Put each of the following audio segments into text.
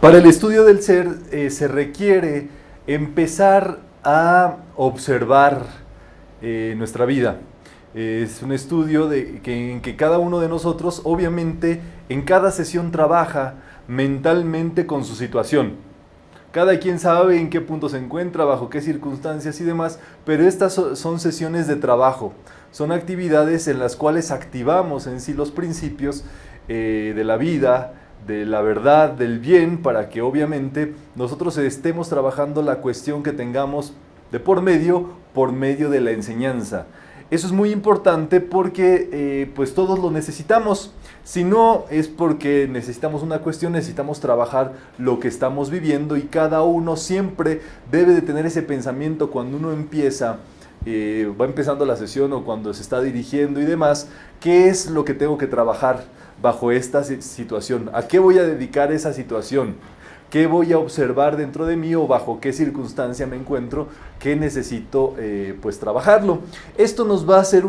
Para el estudio del ser se requiere empezar a observar nuestra vida. Es un estudio en que cada uno de nosotros, obviamente, en cada sesión trabaja mentalmente con su situación. Cada quien sabe en qué punto se encuentra, bajo qué circunstancias y demás, pero estas son sesiones de trabajo. Son actividades en las cuales activamos en sí los principios de la vida, de la verdad, del bien, para que obviamente nosotros estemos trabajando la cuestión que tengamos de por medio de la enseñanza. Eso es muy importante porque pues todos lo necesitamos. Si no es porque necesitamos una cuestión, necesitamos trabajar lo que estamos viviendo, y cada uno siempre debe de tener ese pensamiento cuando uno empieza, va empezando la sesión o cuando se está dirigiendo y demás. ¿Qué es lo que tengo que trabajar bajo esta situación? ¿A qué voy a dedicar esa situación? ¿Qué voy a observar dentro de mí o bajo qué circunstancia me encuentro? ¿Qué necesito pues trabajarlo? Esto nos va a hacer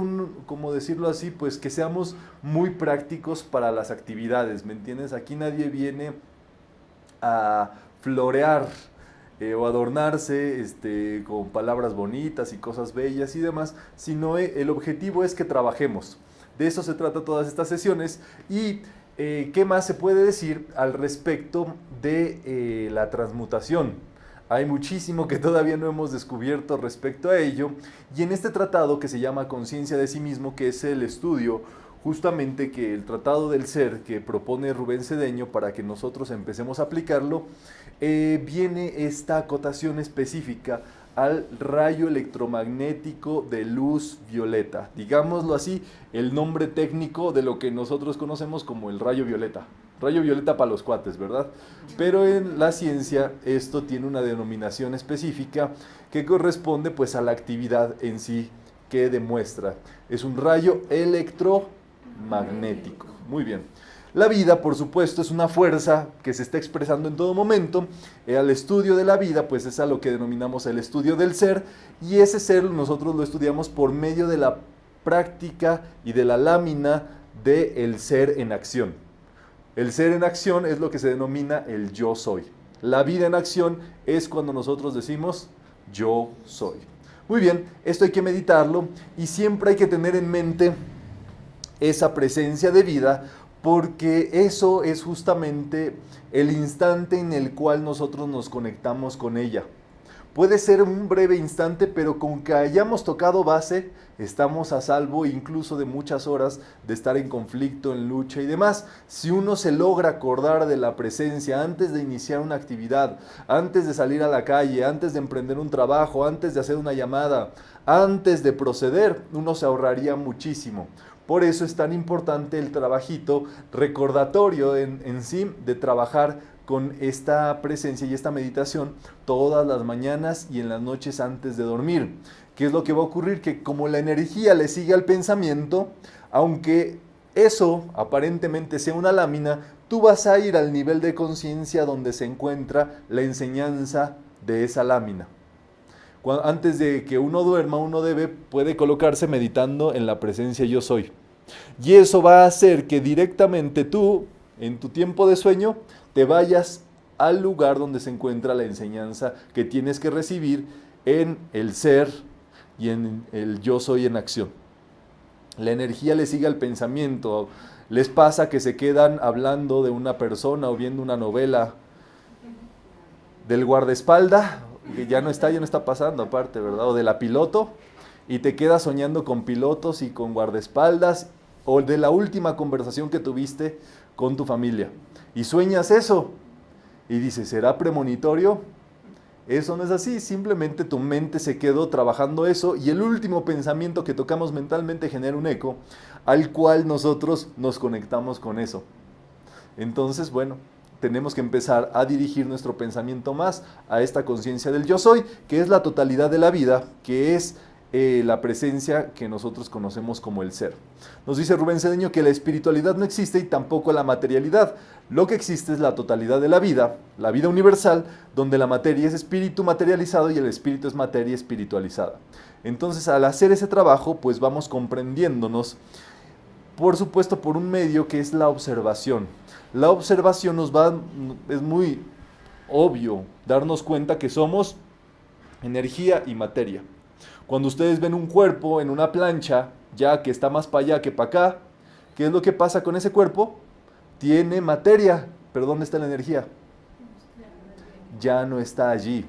como decirlo así, pues que seamos muy prácticos para las actividades, ¿me entiendes? Aquí nadie viene a florear o adornarse con palabras bonitas y cosas bellas y demás, sino el objetivo es que trabajemos. De eso se trata todas estas sesiones. Y ¿qué más se puede decir al respecto de la transmutación? Hay muchísimo que todavía no hemos descubierto respecto a ello, y en este tratado que se llama Conciencia de sí mismo, que es el estudio justamente que el Tratado del Ser que propone Rubén Cedeño para que nosotros empecemos a aplicarlo, viene esta acotación específica al rayo electromagnético de luz violeta, digámoslo así, el nombre técnico de lo que nosotros conocemos como el rayo violeta para los cuates, ¿verdad? Pero en la ciencia esto tiene una denominación específica que corresponde pues a la actividad en sí que demuestra. Es un rayo electromagnético. Muy bien. La vida, por supuesto, es una fuerza que se está expresando en todo momento. Al estudio de la vida, pues es a lo que denominamos el estudio del ser, y ese ser nosotros lo estudiamos por medio de la práctica y de la lámina del ser en acción. El ser en acción es lo que se denomina el yo soy. La vida en acción es cuando nosotros decimos yo soy. Muy bien, esto hay que meditarlo y siempre hay que tener en mente esa presencia de vida, porque eso es justamente el instante en el cual nosotros nos conectamos con ella. Puede ser un breve instante, pero con que hayamos tocado base, estamos a salvo incluso de muchas horas de estar en conflicto, en lucha y demás. Si uno se logra acordar de la presencia antes de iniciar una actividad, antes de salir a la calle, antes de emprender un trabajo, antes de hacer una llamada, antes de proceder, uno se ahorraría muchísimo. Por eso es tan importante el trabajito recordatorio en sí de trabajar con esta presencia y esta meditación todas las mañanas y en las noches antes de dormir. ¿Qué es lo que va a ocurrir? Que como la energía le sigue al pensamiento, aunque eso aparentemente sea una lámina, tú vas a ir al nivel de conciencia donde se encuentra la enseñanza de esa lámina. Antes de que uno duerma, puede colocarse meditando en la presencia yo soy. Y eso va a hacer que directamente tú, en tu tiempo de sueño, te vayas al lugar donde se encuentra la enseñanza que tienes que recibir en el ser y en el yo soy en acción. La energía le sigue al pensamiento. Les pasa que se quedan hablando de una persona o viendo una novela del guardaespaldas, que ya no está pasando aparte, ¿verdad? O de la piloto, y te quedas soñando con pilotos y con guardaespaldas, o de la última conversación que tuviste con tu familia. Y sueñas eso, y dices, ¿será premonitorio? Eso no es así, simplemente tu mente se quedó trabajando eso, y el último pensamiento que tocamos mentalmente genera un eco, al cual nosotros nos conectamos con eso. Entonces, bueno, tenemos que empezar a dirigir nuestro pensamiento más a esta conciencia del yo soy, que es la totalidad de la vida, que es la presencia que nosotros conocemos como el ser. Nos dice Rubén Cedeño que la espiritualidad no existe y tampoco la materialidad. Lo que existe es la totalidad de la vida universal, donde la materia es espíritu materializado y el espíritu es materia espiritualizada. Entonces, al hacer ese trabajo, pues vamos comprendiéndonos, por supuesto, por un medio que es la observación. La observación es muy obvio darnos cuenta que somos energía y materia. Cuando ustedes ven un cuerpo en una plancha, ya que está más para allá que para acá, ¿qué es lo que pasa con ese cuerpo? Tiene materia, pero ¿dónde está la energía? Ya no está allí.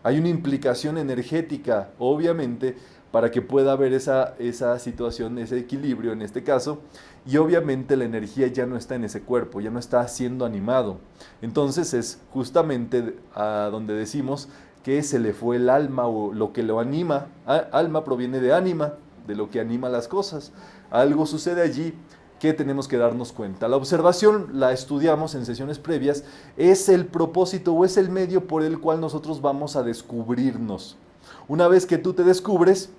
Hay una implicación energética, obviamente, para que pueda haber esa situación, ese equilibrio en este caso, y obviamente la energía ya no está en ese cuerpo, ya no está siendo animado. Entonces es justamente a donde decimos que se le fue el alma o lo que lo anima. Alma proviene de ánima, de lo que anima las cosas. Algo sucede allí que tenemos que darnos cuenta. La observación, la estudiamos en sesiones previas, es el propósito o es el medio por el cual nosotros vamos a descubrirnos. Una vez que tú te descubres,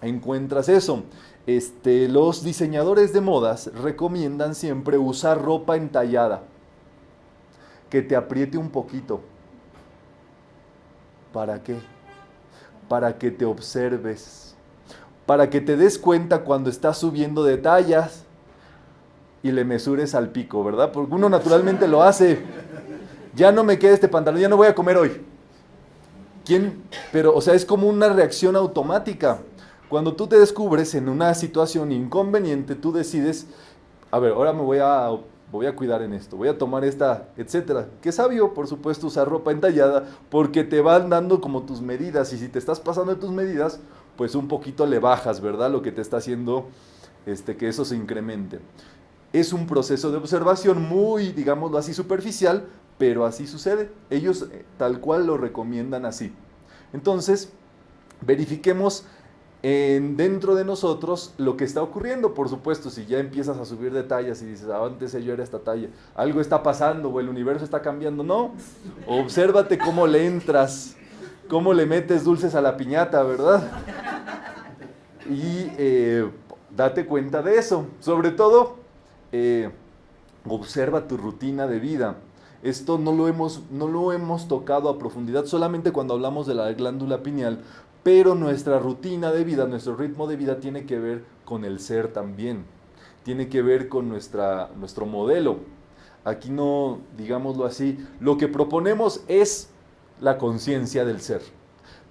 encuentras eso. Los diseñadores de modas recomiendan siempre usar ropa entallada, que te apriete un poquito. ¿Para qué? Para que te observes, para que te des cuenta cuando estás subiendo de tallas y le mesures al pico, ¿verdad? Porque uno naturalmente lo hace. Ya no me queda este pantalón, ya no voy a comer hoy. ¿Quién? Pero, o sea, es como una reacción automática. Cuando tú te descubres en una situación inconveniente, tú decides, a ver, ahora voy a cuidar en esto, voy a tomar esta, etcétera. Qué sabio, por supuesto, usar ropa entallada, porque te van dando como tus medidas, y si te estás pasando de tus medidas, pues un poquito le bajas, ¿verdad? Lo que te está haciendo que eso se incremente. Es un proceso de observación muy, digámoslo así, superficial, pero así sucede. Ellos tal cual lo recomiendan así. Entonces, verifiquemos dentro de nosotros lo que está ocurriendo. Por supuesto, si ya empiezas a subir de tallas y dices, antes yo era esta talla, algo está pasando o el universo está cambiando. No, obsérvate cómo le entras, cómo le metes dulces a la piñata, ¿verdad? Y date cuenta de eso. Sobre todo, observa tu rutina de vida. Esto no lo hemos tocado a profundidad, solamente cuando hablamos de la glándula pineal, pero nuestra rutina de vida, nuestro ritmo de vida tiene que ver con el ser también, tiene que ver con nuestro modelo. Aquí no, digámoslo así, lo que proponemos es la conciencia del ser.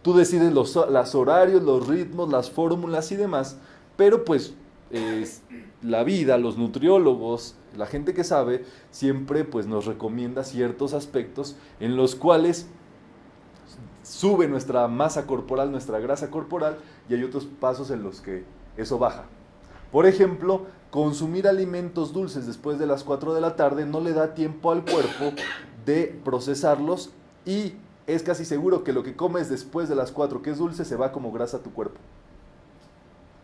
Tú decides los horarios, los ritmos, las fórmulas y demás, pero pues la vida, los nutriólogos, la gente que sabe, siempre pues nos recomienda ciertos aspectos en los cuales sube nuestra masa corporal, nuestra grasa corporal, y hay otros pasos en los que eso baja. Por ejemplo, consumir alimentos dulces después de las 4 de la tarde no le da tiempo al cuerpo de procesarlos, y es casi seguro que lo que comes después de las 4, que es dulce, se va como grasa a tu cuerpo,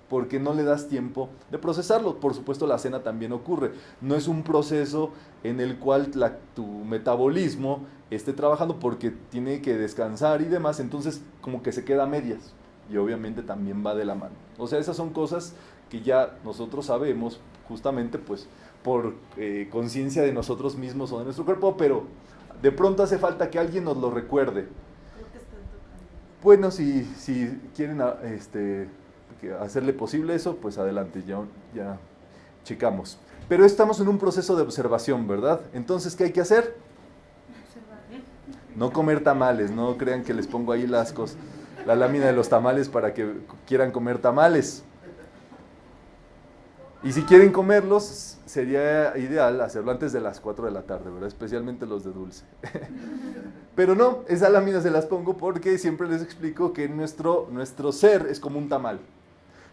porque no le das tiempo de procesarlo. Por supuesto, la cena también ocurre. No es un proceso en el cual tu metabolismo esté trabajando, porque tiene que descansar y demás, entonces como que se queda a medias, y obviamente también va de la mano. O sea, esas son cosas que ya nosotros sabemos, justamente pues por conciencia de nosotros mismos o de nuestro cuerpo, pero de pronto hace falta que alguien nos lo recuerde. Bueno, si quieren hacerle posible eso, pues adelante, ya checamos. Pero estamos en un proceso de observación, ¿verdad? Entonces, ¿qué hay que hacer? No comer tamales, no crean que les pongo ahí la lámina de los tamales para que quieran comer tamales. Y si quieren comerlos, sería ideal hacerlo antes de las 4 de la tarde, ¿verdad? Especialmente los de dulce. Pero no, esas láminas se las pongo porque siempre les explico que nuestro ser es como un tamal.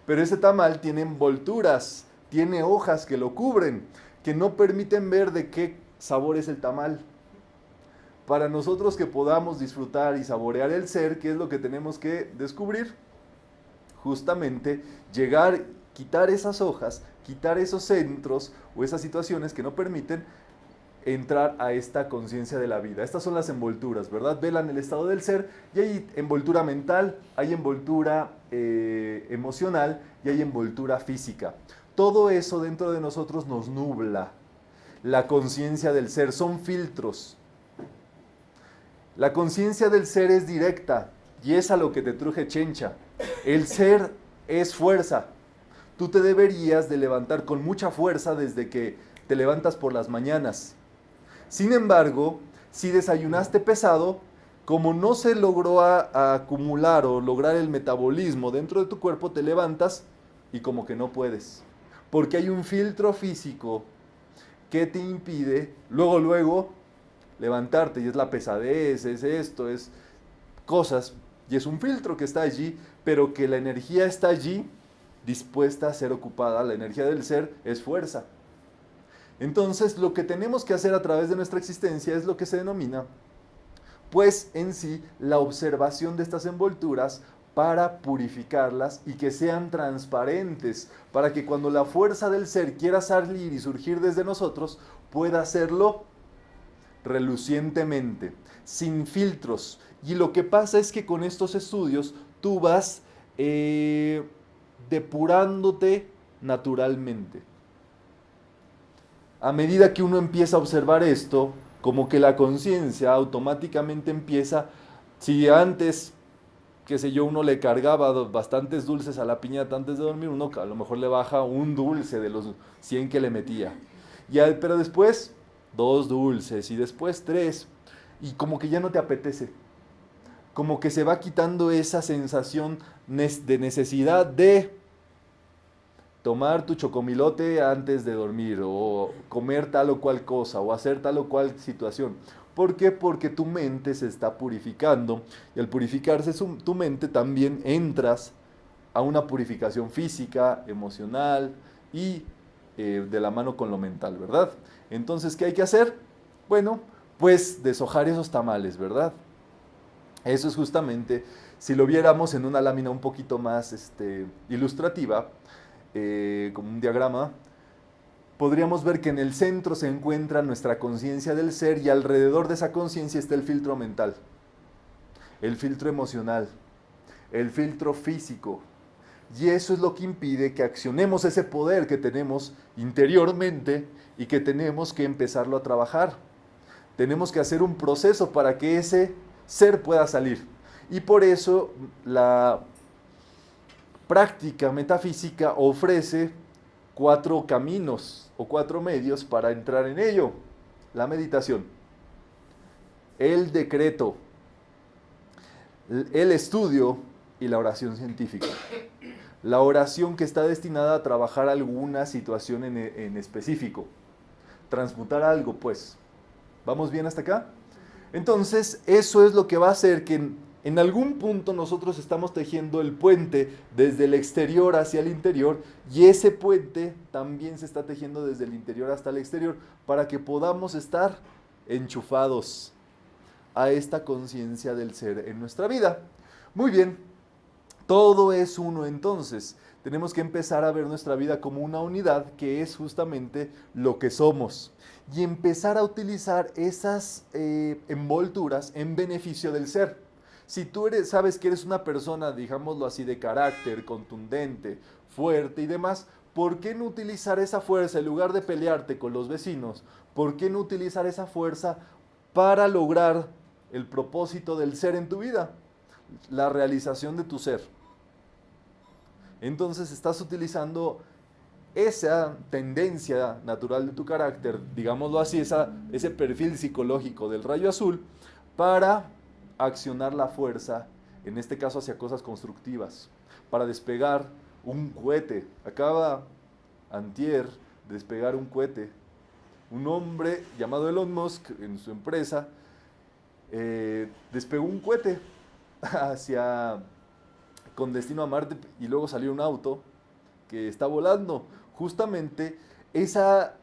Pero ese tamal tiene envolturas, tiene hojas que lo cubren, que no permiten ver de qué sabor es el tamal. Para nosotros que podamos disfrutar y saborear el ser, ¿qué es lo que tenemos que descubrir? Justamente llegar, quitar esas hojas, quitar esos centros o esas situaciones que no permiten entrar a esta conciencia de la vida. Estas son las envolturas, ¿verdad? Velan el estado del ser, y hay envoltura mental, hay envoltura emocional y hay envoltura física. Todo eso dentro de nosotros nos nubla. La conciencia del ser son filtros. La conciencia del ser es directa, y es a lo que te truje Chencha. El ser es fuerza. Tú te deberías de levantar con mucha fuerza desde que te levantas por las mañanas. Sin embargo, Si desayunaste pesado, como no se logró a acumular o lograr el metabolismo dentro de tu cuerpo, te levantas y como que no puedes. Porque hay un filtro físico que te impide luego levantarte. Y es la pesadez, es esto, es cosas. Y es un filtro que está allí, pero que la energía está allí dispuesta a ser ocupada. La energía del ser es fuerza. Entonces, lo que tenemos que hacer a través de nuestra existencia es lo que se denomina, pues en sí, la observación de estas envolturas para purificarlas y que sean transparentes, para que cuando la fuerza del ser quiera salir y surgir desde nosotros, pueda hacerlo relucientemente, sin filtros. Y lo que pasa es que con estos estudios tú vas depurándote naturalmente. A medida que uno empieza a observar esto, como que la conciencia automáticamente empieza, si antes, qué sé yo, uno le cargaba bastantes dulces a la piñata antes de dormir, uno a lo mejor le baja un dulce de los 100 que le metía. Pero después, 2 dulces y después 3, y como que ya no te apetece. Como que se va quitando esa sensación de necesidad de tomar tu chocomilote antes de dormir o comer tal o cual cosa o hacer tal o cual situación. ¿Por qué? Porque tu mente se está purificando y al purificarse tu mente también entras a una purificación física, emocional y de la mano con lo mental, ¿verdad? Entonces, ¿qué hay que hacer? Bueno, pues deshojar esos tamales, ¿verdad? Eso es justamente, si lo viéramos en una lámina un poquito más ilustrativa, como un diagrama, podríamos ver que en el centro se encuentra nuestra conciencia del ser y alrededor de esa conciencia está el filtro mental, el filtro emocional, el filtro físico. Y eso es lo que impide que accionemos ese poder que tenemos interiormente y que tenemos que empezarlo a trabajar. Tenemos que hacer un proceso para que ese ser pueda salir. Y por eso la práctica metafísica ofrece 4 caminos o 4 medios para entrar en ello. La meditación, el decreto, el estudio y la oración científica. La oración que está destinada a trabajar alguna situación en específico. Transmutar algo, pues. ¿Vamos bien hasta acá? Entonces, eso es lo que va a hacer que en algún punto nosotros estamos tejiendo el puente desde el exterior hacia el interior y ese puente también se está tejiendo desde el interior hasta el exterior para que podamos estar enchufados a esta conciencia del ser en nuestra vida. Muy bien, todo es uno entonces. Tenemos que empezar a ver nuestra vida como una unidad que es justamente lo que somos y empezar a utilizar esas envolturas en beneficio del ser. Si tú sabes que eres una persona, digámoslo así, de carácter, contundente, fuerte y demás, ¿por qué no utilizar esa fuerza en lugar de pelearte con los vecinos? ¿Por qué no utilizar esa fuerza para lograr el propósito del ser en tu vida? La realización de tu ser. Entonces estás utilizando esa tendencia natural de tu carácter, digámoslo así, ese perfil psicológico del rayo azul, para accionar la fuerza, en este caso hacia cosas constructivas, para despegar un cohete. Acaba antier de despegar un cohete. Un hombre llamado Elon Musk, en su empresa, despegó un cohete con destino a Marte y luego salió un auto que está volando. Justamente esa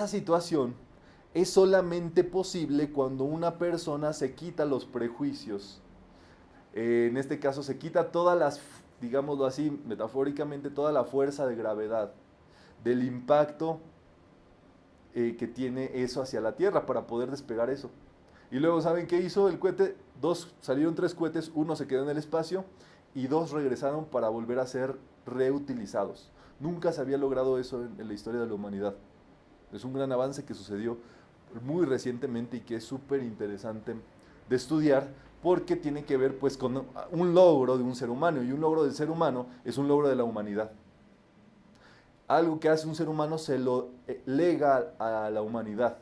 situación es solamente posible cuando una persona se quita los prejuicios. En este caso se quita todas las, digámoslo así, metafóricamente, toda la fuerza de gravedad, del impacto que tiene eso hacia la Tierra para poder despegar eso. Y luego, ¿saben qué hizo el cohete? Salieron 3 cohetes, uno se quedó en el espacio y 2 regresaron para volver a ser reutilizados. Nunca se había logrado eso en la historia de la humanidad. Es un gran avance que sucedió muy recientemente y que es súper interesante de estudiar porque tiene que ver pues con un logro de un ser humano y un logro del ser humano es un logro de la humanidad. Algo que hace un ser humano se lo lega a la humanidad.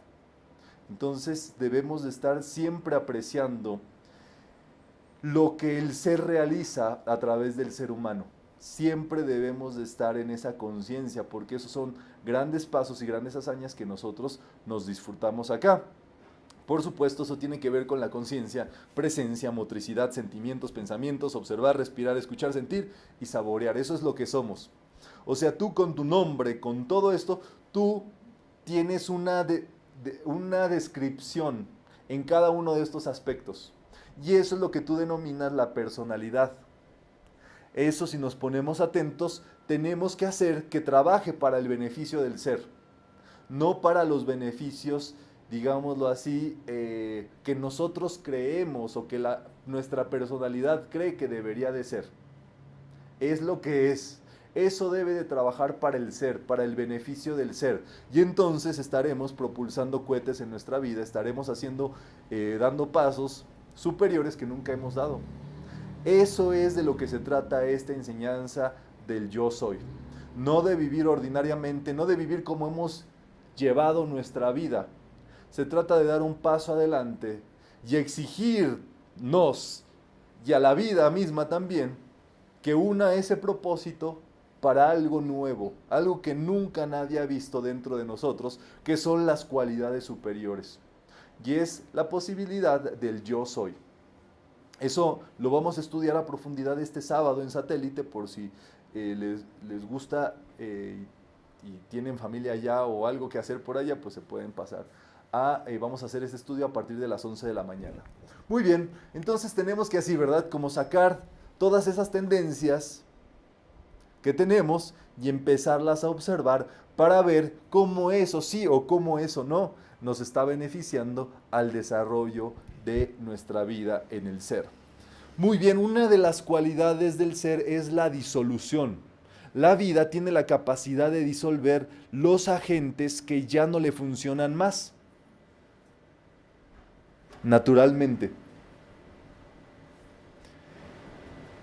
Entonces debemos de estar siempre apreciando lo que el ser realiza a través del ser humano. Siempre debemos de estar en esa conciencia, porque esos son grandes pasos y grandes hazañas que nosotros nos disfrutamos acá. Por supuesto, eso tiene que ver con la conciencia, presencia, motricidad, sentimientos, pensamientos, observar, respirar, escuchar, sentir y saborear. Eso es lo que somos. O sea, tú con tu nombre, con todo esto, tú tienes una descripción en cada uno de estos aspectos. Y eso es lo que tú denominas la personalidad. Eso, si nos ponemos atentos, tenemos que hacer que trabaje para el beneficio del ser, no para los beneficios, digámoslo así, que nosotros creemos o que nuestra personalidad cree que debería de ser. Es lo que es. Eso debe de trabajar para el ser, para el beneficio del ser. Y entonces estaremos propulsando cohetes en nuestra vida, estaremos dando pasos superiores que nunca hemos dado. Eso es de lo que se trata esta enseñanza del yo soy. No de vivir ordinariamente, no de vivir como hemos llevado nuestra vida. Se trata de dar un paso adelante y exigirnos, y a la vida misma también, que una ese propósito para algo nuevo, algo que nunca nadie ha visto dentro de nosotros, que son las cualidades superiores. Y es la posibilidad del yo soy. Eso lo vamos a estudiar a profundidad este sábado en Satélite, por si les gusta y tienen familia allá o algo que hacer por allá, pues se pueden pasar. Vamos a hacer este estudio a partir de las 11 de la mañana. Muy bien, entonces tenemos que así, ¿verdad? Como sacar todas esas tendencias que tenemos y empezarlas a observar para ver cómo eso sí o cómo eso no nos está beneficiando al desarrollo de nuestra vida en el ser. Muy bien, una de las cualidades del ser es la disolución. La vida tiene la capacidad de disolver los agentes que ya no le funcionan más. Naturalmente.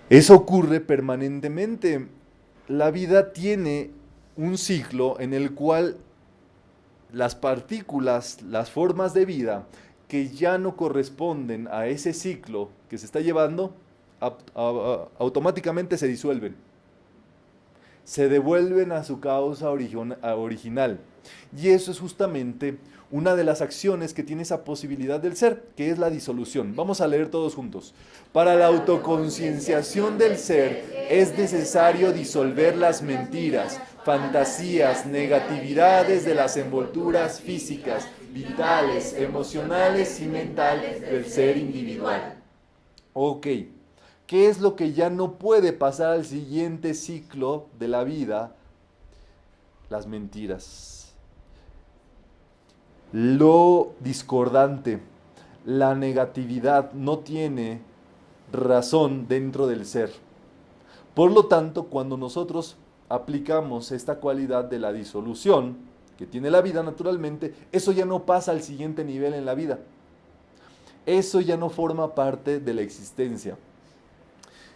Eso ocurre permanentemente. La vida tiene un ciclo en el cual las partículas, las formas de vida que ya no corresponden a ese ciclo que se está llevando, automáticamente se disuelven. Se devuelven a su causa original. Y eso es justamente una de las acciones que tiene esa posibilidad del ser, que es la disolución. Vamos a leer todos juntos. Para la autoconcienciación del ser es necesario disolver las mentiras, fantasías, negatividades de las envolturas físicas, vitales, emocionales y mentales del ser individual. Ok, ¿qué es lo que ya no puede pasar al siguiente ciclo de la vida? Las mentiras. Lo discordante, la negatividad no tiene razón dentro del ser. Por lo tanto, cuando nosotros aplicamos esta cualidad de la disolución que tiene la vida naturalmente, eso ya no pasa al siguiente nivel en la vida. Eso ya no forma parte de la existencia.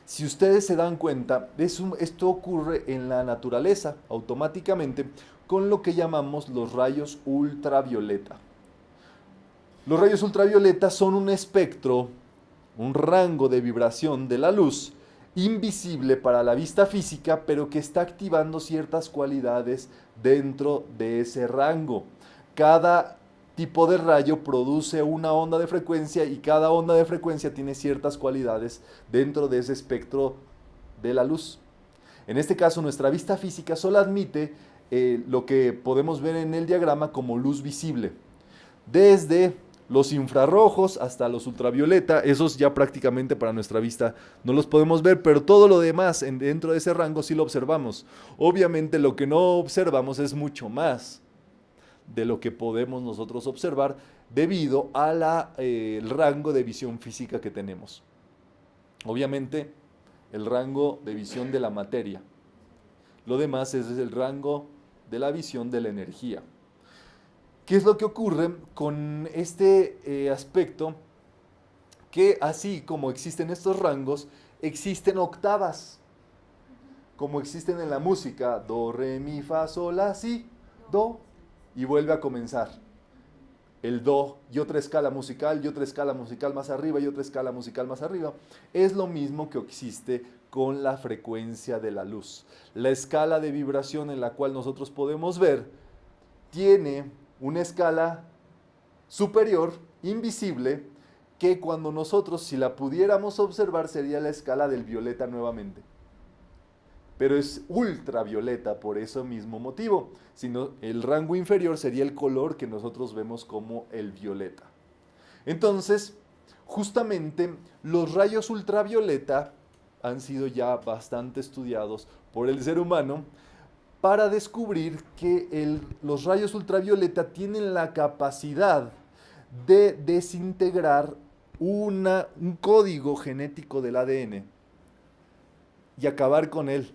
Si ustedes se dan cuenta, esto ocurre en la naturaleza automáticamente con lo que llamamos los rayos ultravioleta. Los rayos ultravioleta son un espectro, un rango de vibración de la luz invisible para la vista física, pero que está activando ciertas cualidades dentro de ese rango. Cada tipo de rayo produce una onda de frecuencia y cada onda de frecuencia tiene ciertas cualidades dentro de ese espectro de la luz. En este caso, nuestra vista física solo admite lo que podemos ver en el diagrama como luz visible. Desde los infrarrojos hasta los ultravioleta, esos ya prácticamente para nuestra vista no los podemos ver, pero todo lo demás dentro de ese rango sí lo observamos. Obviamente lo que no observamos es mucho más de lo que podemos nosotros observar debido a el rango de visión física que tenemos. Obviamente el rango de visión de la materia. Lo demás es el rango de la visión de la energía. ¿Qué es lo que ocurre con este aspecto? Que así como existen estos rangos, existen octavas, como existen en la música, do, re, mi, fa, sol, la, si, do, y vuelve a comenzar. el do y otra escala musical y otra escala musical más arriba y otra escala musical más arriba. Es lo mismo que existe con la frecuencia de la luz. La escala de vibración en la cual nosotros podemos ver tiene una escala superior, invisible, que cuando nosotros, si la pudiéramos observar, sería la escala del violeta nuevamente. Pero es ultravioleta por ese mismo motivo. Sino el rango inferior sería el color que nosotros vemos como el violeta. Entonces, justamente los rayos ultravioleta han sido ya bastante estudiados por el ser humano para descubrir que los rayos ultravioleta tienen la capacidad de desintegrar un código genético del ADN y acabar con él.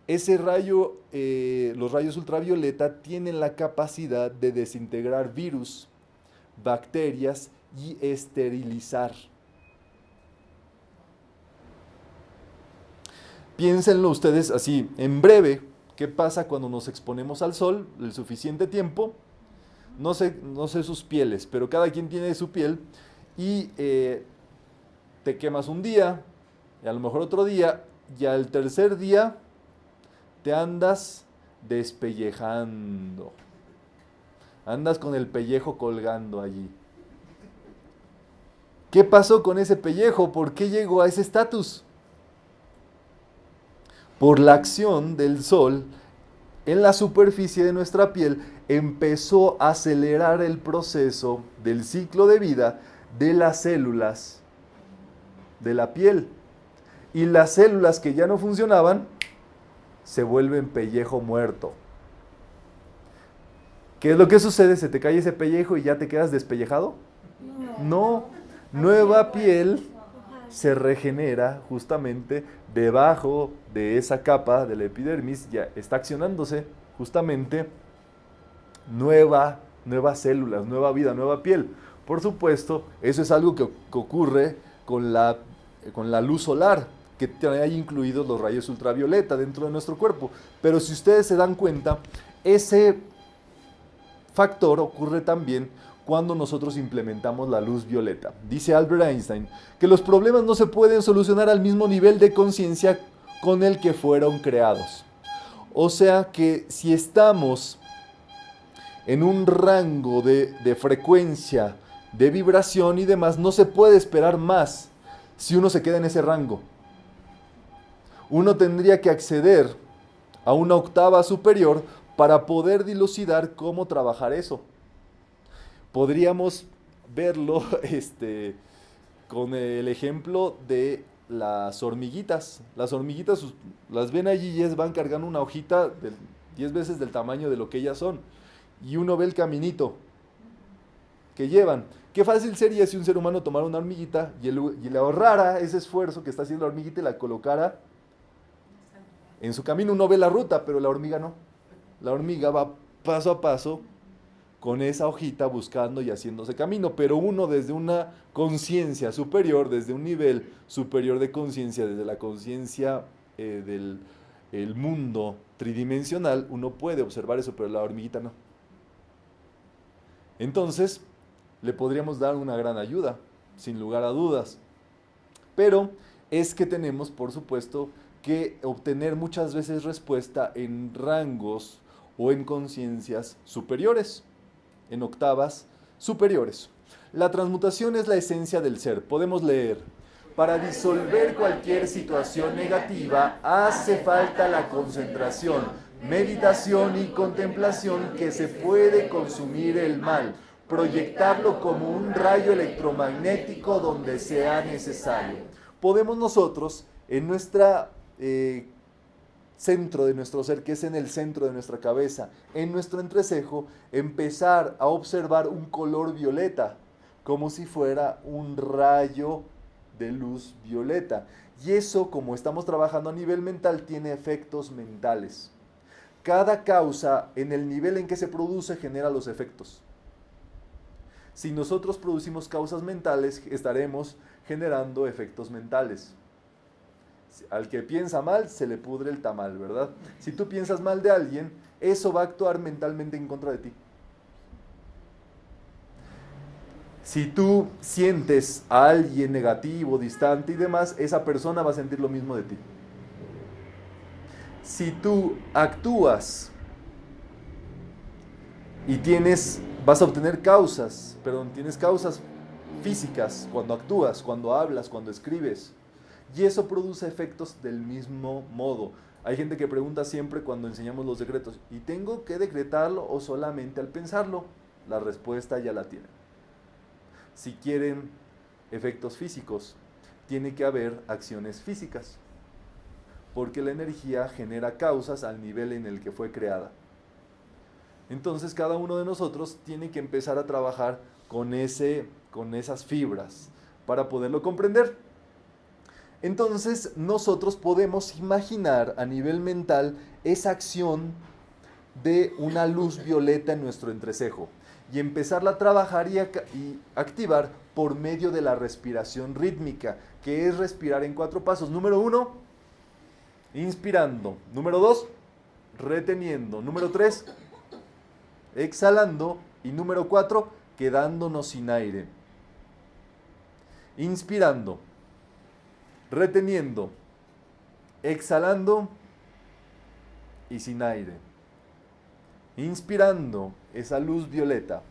Ese rayo, los rayos ultravioleta tienen la capacidad de desintegrar virus, bacterias y esterilizar. Piénsenlo ustedes así, en breve, ¿qué pasa cuando nos exponemos al sol el suficiente tiempo? No sé sus pieles, pero cada quien tiene su piel y te quemas un día, y a lo mejor otro día, y al tercer día te andas despellejando. Andas con el pellejo colgando allí. ¿Qué pasó con ese pellejo? ¿Por qué llegó a ese estatus? Por la acción del sol en la superficie de nuestra piel, empezó a acelerar el proceso del ciclo de vida de las células de la piel. Y las células que ya no funcionaban se vuelven pellejo muerto. ¿Qué es lo que sucede? ¿Se te cae ese pellejo y ya te quedas despellejado? No. Nueva piel se regenera justamente debajo de esa capa de la epidermis, ya está accionándose justamente nuevas células, nueva vida, nueva piel. Por supuesto, eso es algo que ocurre con la luz solar, que trae incluidos los rayos ultravioleta dentro de nuestro cuerpo. Pero si ustedes se dan cuenta, ese factor ocurre también cuando nosotros implementamos la luz violeta. Dice Albert Einstein que los problemas no se pueden solucionar al mismo nivel de conciencia con el que fueron creados. O sea que si estamos en un rango de frecuencia, de vibración y demás, no se puede esperar más si uno se queda en ese rango. Uno tendría que acceder a una octava superior para poder dilucidar cómo trabajar eso. Podríamos verlo con el ejemplo de las hormiguitas. Las hormiguitas las ven allí y van cargando una hojita 10 veces del tamaño de lo que ellas son. Y uno ve el caminito que llevan. Qué fácil sería si un ser humano tomara una hormiguita y le ahorrara ese esfuerzo que está haciendo la hormiguita y la colocara en su camino. Uno ve la ruta, pero la hormiga no. La hormiga va paso a paso con esa hojita buscando y haciéndose camino, pero uno desde una conciencia superior, desde un nivel superior de conciencia, desde la conciencia del mundo tridimensional, uno puede observar eso, pero la hormiguita no. Entonces, le podríamos dar una gran ayuda, sin lugar a dudas, pero es que tenemos, por supuesto, que obtener muchas veces respuesta en rangos o en conciencias superiores, en octavas superiores. La transmutación es la esencia del ser. Podemos leer: para disolver cualquier situación negativa hace falta la concentración, meditación y contemplación que se puede consumir el mal, proyectarlo como un rayo electromagnético donde sea necesario. Podemos nosotros, en nuestra centro de nuestro ser, que es en el centro de nuestra cabeza, en nuestro entrecejo, empezar a observar un color violeta, como si fuera un rayo de luz violeta. Y eso, como estamos trabajando a nivel mental, tiene efectos mentales. Cada causa, en el nivel en que se produce, genera los efectos. Si nosotros producimos causas mentales, estaremos generando efectos mentales. Al que piensa mal, se le pudre el tamal, ¿verdad? Si tú piensas mal de alguien, eso va a actuar mentalmente en contra de ti. Si tú sientes a alguien negativo, distante y demás, esa persona va a sentir lo mismo de ti. Si tú actúas y vas a obtener tienes causas físicas cuando actúas, cuando hablas, cuando escribes, y eso produce efectos del mismo modo. Hay gente que pregunta siempre cuando enseñamos los decretos, ¿y tengo que decretarlo o solamente al pensarlo? La respuesta ya la tienen. Si quieren efectos físicos, tiene que haber acciones físicas, porque la energía genera causas al nivel en el que fue creada. Entonces cada uno de nosotros tiene que empezar a trabajar con esas fibras para poderlo comprender. Entonces nosotros podemos imaginar a nivel mental esa acción de una luz violeta en nuestro entrecejo y empezarla a trabajar y activar por medio de la respiración rítmica, que es respirar en 4 pasos. Número 1, inspirando. Número 2, reteniendo. Número 3, exhalando. Y número 4, quedándonos sin aire. Inspirando, reteniendo, exhalando y sin aire. Inspirando esa luz violeta,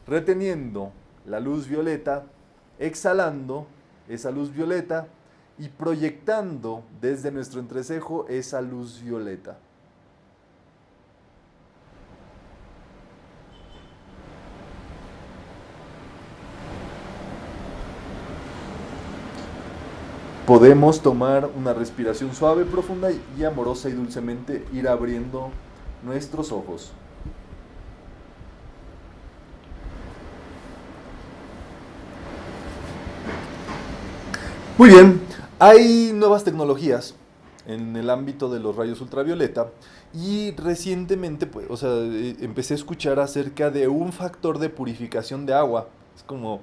reteniendo la luz violeta, exhalando esa luz violeta y proyectando desde nuestro entrecejo esa luz violeta. Podemos tomar una respiración suave, profunda y amorosa y dulcemente ir abriendo nuestros ojos. Muy bien, hay nuevas tecnologías en el ámbito de los rayos ultravioleta y recientemente empecé a escuchar acerca de un factor de purificación de agua. Es como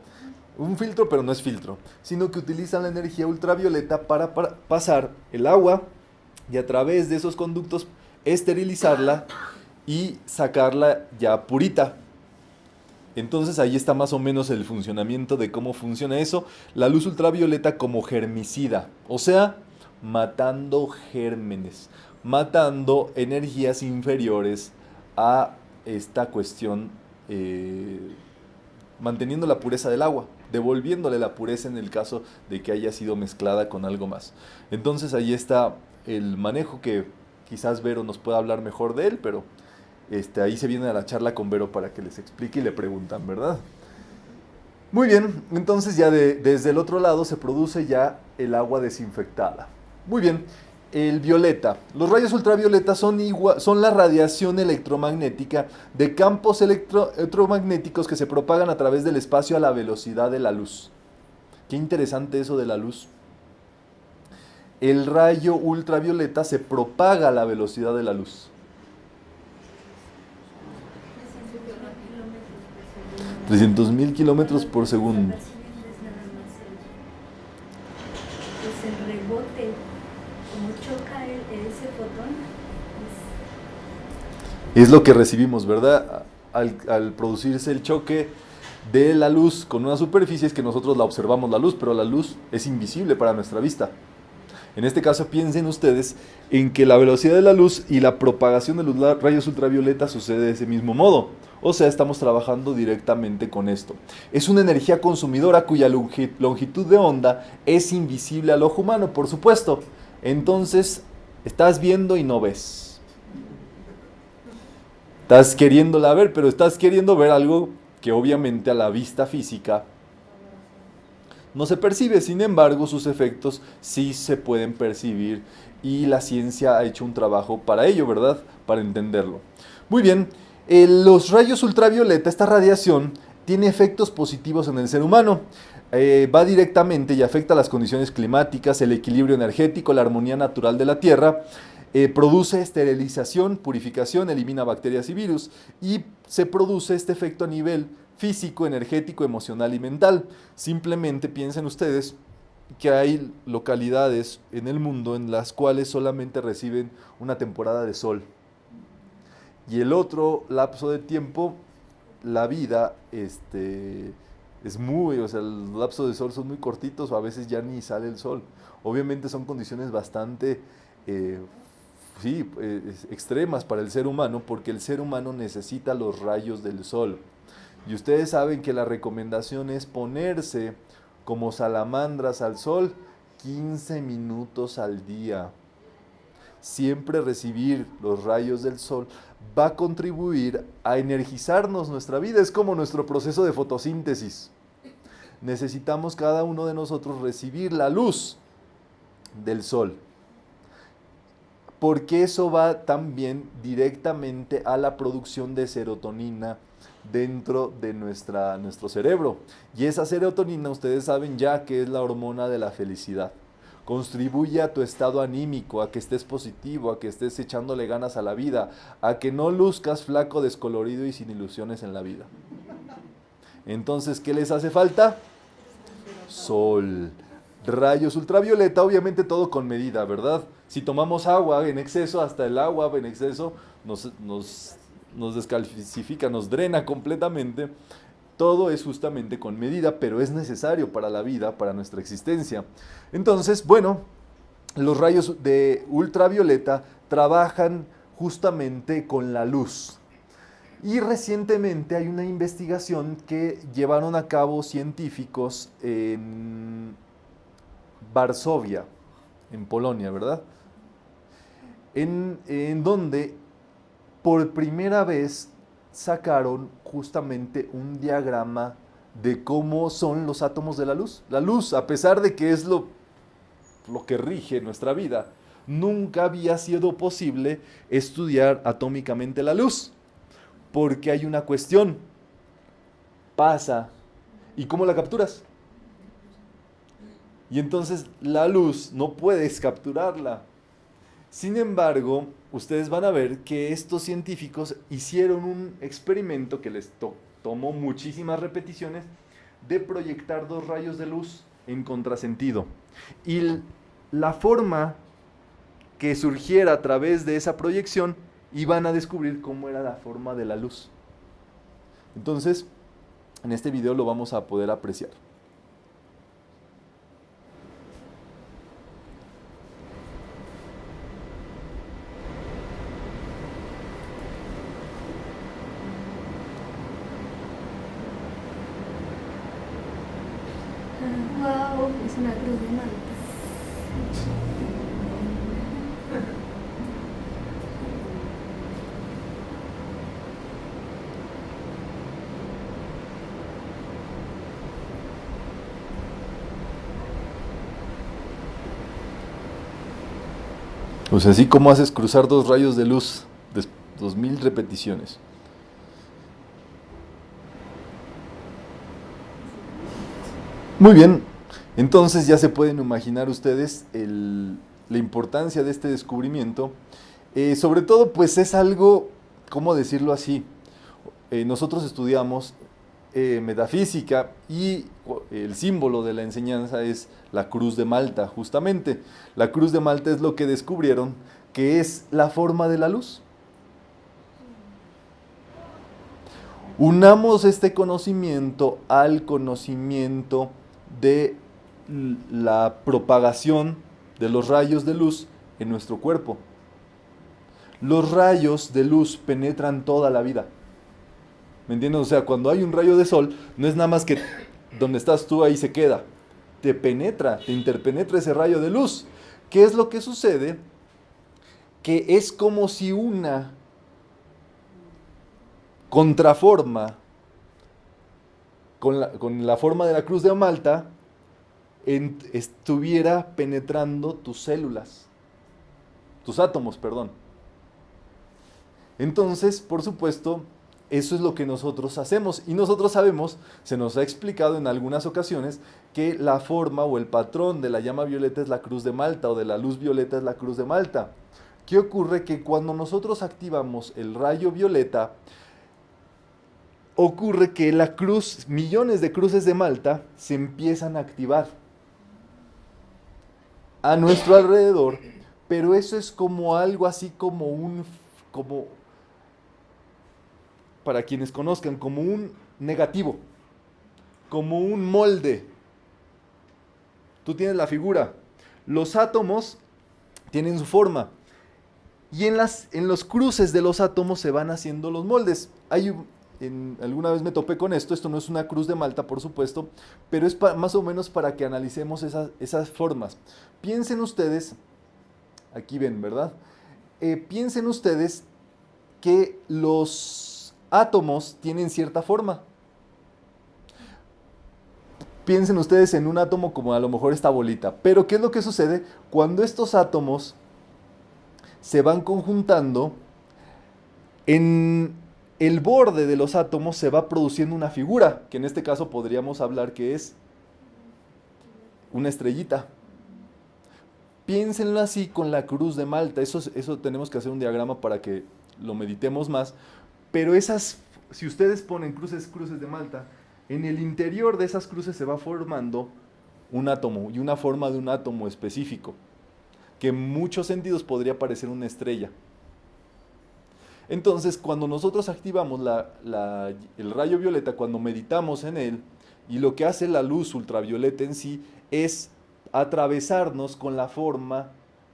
un filtro, pero no es filtro, sino que utilizan la energía ultravioleta para pasar el agua y a través de esos conductos esterilizarla y sacarla ya purita. Entonces ahí está más o menos el funcionamiento de cómo funciona eso. La luz ultravioleta como germicida, o sea, matando gérmenes, matando energías inferiores a esta cuestión, manteniendo la pureza del agua, devolviéndole la pureza en el caso de que haya sido mezclada con algo más. Entonces ahí está el manejo, que quizás Vero nos pueda hablar mejor de él, pero ahí se viene a la charla con Vero para que les explique y le preguntan, ¿verdad? Muy bien, entonces ya desde el otro lado se produce ya el agua desinfectada. Muy bien, el violeta. Los rayos ultravioletas son la radiación electromagnética de campos electromagnéticos que se propagan a través del espacio a la velocidad de la luz. Qué interesante eso de la luz. El rayo ultravioleta se propaga a la velocidad de la luz. 300.000 kilómetros por segundo. Es el rebote, como choca ese fotón. Es lo que recibimos, ¿verdad? Al producirse el choque de la luz con una superficie, es que nosotros la observamos la luz, pero la luz es invisible para nuestra vista. En este caso piensen ustedes en que la velocidad de la luz y la propagación de los rayos ultravioleta sucede de ese mismo modo. O sea, estamos trabajando directamente con esto. Es una energía consumidora cuya longitud de onda es invisible al ojo humano, por supuesto. Entonces, estás viendo y no ves. Estás queriéndola ver, pero estás queriendo ver algo que obviamente a la vista física no se percibe. Sin embargo, sus efectos sí se pueden percibir y la ciencia ha hecho un trabajo para ello, ¿verdad? Para entenderlo. Muy bien. Los rayos ultravioleta, esta radiación, tiene efectos positivos en el ser humano. Va directamente y afecta las condiciones climáticas, el equilibrio energético, la armonía natural de la Tierra. Produce esterilización, purificación, elimina bacterias y virus. Y se produce este efecto a nivel físico, energético, emocional y mental. Simplemente piensen ustedes que hay localidades en el mundo en las cuales solamente reciben una temporada de sol. Y el otro lapso de tiempo, la vida o sea, los lapsos de sol son muy cortitos o a veces ya ni sale el sol. Obviamente son condiciones bastante, eh, sí, extremas para el ser humano porque el ser humano necesita los rayos del sol. Y ustedes saben que la recomendación es ponerse como salamandras al sol 15 minutos al día. Siempre recibir los rayos del sol va a contribuir a energizarnos nuestra vida. Es como nuestro proceso de fotosíntesis. Necesitamos cada uno de nosotros recibir la luz del sol, porque eso va también directamente a la producción de serotonina dentro de nuestro cerebro. Y esa serotonina, ustedes saben ya que es la hormona de la felicidad. Contribuye a tu estado anímico, a que estés positivo, a que estés echándole ganas a la vida, a que no luzcas flaco, descolorido y sin ilusiones en la vida. Entonces, ¿qué les hace falta? Sol. Rayos ultravioleta, obviamente todo con medida, ¿verdad? Si tomamos agua en exceso, hasta el agua en exceso nos descalcifica, nos drena completamente. Todo es justamente con medida, pero es necesario para la vida, para nuestra existencia. Entonces, bueno, los rayos de ultravioleta trabajan justamente con la luz. Y recientemente hay una investigación que llevaron a cabo científicos en Varsovia, en Polonia, ¿verdad? En donde por primera vez sacaron justamente un diagrama de cómo son los átomos de la luz. La luz, a pesar de que es lo que rige nuestra vida, nunca había sido posible estudiar atómicamente la luz, porque hay una cuestión, pasa, ¿y cómo la capturas? Y entonces la luz no puedes capturarla. Sin embargo, ustedes van a ver que estos científicos hicieron un experimento que les tomó muchísimas repeticiones de proyectar dos rayos de luz en contrasentido. Y la forma que surgiera a través de esa proyección iban a descubrir cómo era la forma de la luz. Entonces, en este video lo vamos a poder apreciar. Wow, es una cruz de Malta. O sea, así como haces cruzar dos rayos de luz de 2000 repeticiones. Muy bien, entonces ya se pueden imaginar ustedes la importancia de este descubrimiento. Sobre todo, pues es algo, ¿cómo decirlo así? Nosotros estudiamos metafísica y el símbolo de la enseñanza es la cruz de Malta, justamente. La cruz de Malta es lo que descubrieron que es la forma de la luz. Unamos este conocimiento al conocimiento de la propagación de los rayos de luz en nuestro cuerpo. Los rayos de luz penetran toda la vida. ¿Me entiendes? O sea, cuando hay un rayo de sol, no es nada más que donde estás tú ahí se queda. Te penetra, te interpenetra ese rayo de luz. ¿Qué es lo que sucede? Que es como si una contraforma con la forma de la cruz de Malta estuviera penetrando tus células, tus átomos, perdón. Entonces, por supuesto, eso es lo que nosotros hacemos y nosotros sabemos, se nos ha explicado en algunas ocasiones, que la forma o el patrón de la llama violeta es la cruz de Malta o de la luz violeta es la cruz de Malta. ¿Qué ocurre? Que cuando nosotros activamos el rayo violeta, ocurre que la cruz, millones de cruces de Malta se empiezan a activar a nuestro alrededor, pero eso es como algo así como para quienes conozcan, como un negativo. como un molde. Tú tienes la figura. Los átomos tienen su forma. Y en los cruces de los átomos se van haciendo los moldes. Alguna vez me topé con esto no es una cruz de Malta, por supuesto, pero es más o menos para que analicemos esas formas. Piensen ustedes, aquí ven, ¿verdad? Piensen ustedes que los átomos tienen cierta forma. Piensen ustedes en un átomo como a lo mejor esta bolita. Pero ¿qué es lo que sucede? Cuando estos átomos se van conjuntando, en el borde de los átomos se va produciendo una figura, que en este caso podríamos hablar que es una estrellita. Piénsenlo así con la cruz de Malta. Eso tenemos que hacer un diagrama para que lo meditemos más. Pero si ustedes ponen cruces de Malta, en el interior de esas cruces se va formando un átomo y una forma de un átomo específico, que en muchos sentidos podría parecer una estrella. Entonces, cuando nosotros activamos el rayo violeta, cuando meditamos en él, y lo que hace la luz ultravioleta en sí es atravesarnos con la forma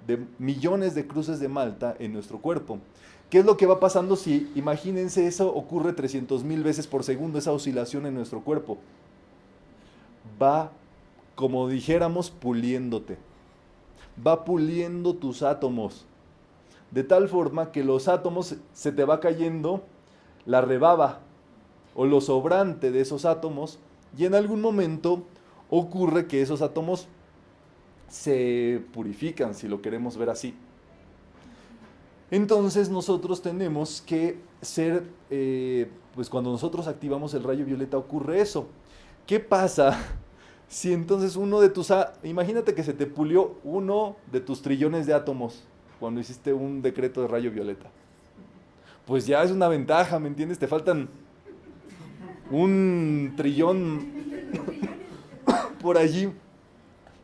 de millones de cruces de Malta en nuestro cuerpo. ¿Qué es lo que va pasando si, imagínense, eso ocurre 300,000 veces por segundo, esa oscilación en nuestro cuerpo? Va, como dijéramos, puliéndote. Va puliendo tus átomos. De tal forma que los átomos se te va cayendo la rebaba o lo sobrante de esos átomos, y en algún momento ocurre que esos átomos se purifican, si lo queremos ver así. Entonces nosotros tenemos que ser, pues cuando nosotros activamos el rayo violeta ocurre eso. ¿Qué pasa si entonces imagínate que se te pulió uno de tus trillones de átomos cuando hiciste un decreto de rayo violeta? Pues ya es una ventaja, ¿me entiendes? Te faltan un trillón por allí.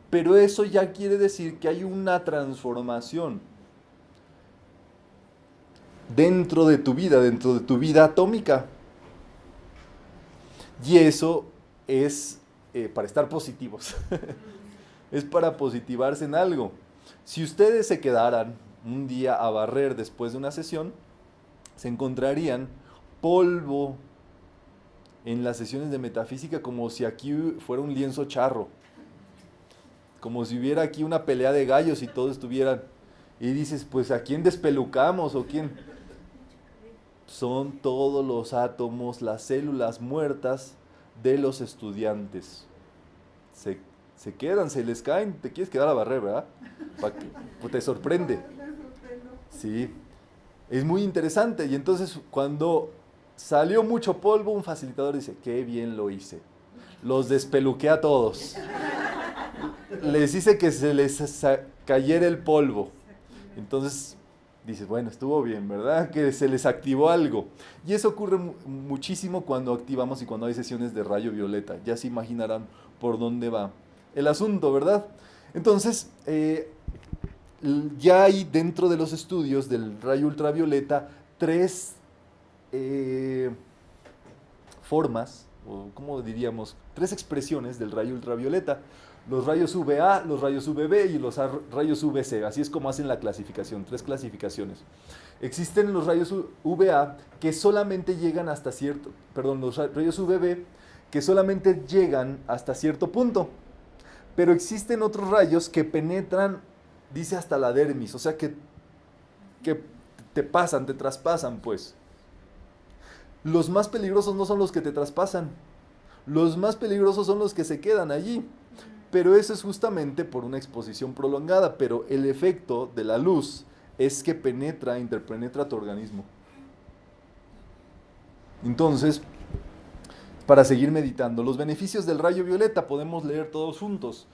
Pero eso ya quiere decir que hay una transformación dentro de tu vida atómica. Y eso es para estar positivos. Es para positivarse en algo. Si ustedes se quedaran un día a barrer después de una sesión, se encontrarían polvo en las sesiones de metafísica, como si aquí fuera un lienzo charro, como si hubiera aquí una pelea de gallos y todos estuvieran, y dices, pues ¿a quién despelucamos o quién? Son todos los átomos, las células muertas de los estudiantes. Se quedan, se les caen, te quieres quedar a barrer, ¿verdad? Pues te sorprende. Sí, es muy interesante. Y entonces cuando salió mucho polvo, un facilitador dice, qué bien lo hice. Los despeluqué a todos. Les hice que se les cayera el polvo. Entonces dices, bueno, estuvo bien, ¿verdad? Que se les activó algo. Y eso ocurre muchísimo cuando activamos y cuando hay sesiones de rayo violeta. Ya se imaginarán por dónde va el asunto, ¿verdad? Entonces, ya hay dentro de los estudios del rayo ultravioleta tres formas, o ¿cómo diríamos? Tres expresiones del rayo ultravioleta. Los rayos UVA, los rayos UVB y los rayos UVC. Así es como hacen la clasificación, tres clasificaciones. Existen los rayos UVA que solamente llegan hasta cierto, los rayos UVB que solamente llegan hasta cierto punto. Pero existen otros rayos que penetran, dice, hasta la dermis, o sea que te traspasan, pues. Los más peligrosos no son los que te traspasan, los más peligrosos son los que se quedan allí. Pero eso es justamente por una exposición prolongada, pero el efecto de la luz es que interpenetra tu organismo. Entonces, para seguir meditando, los beneficios del rayo violeta podemos leer todos juntos.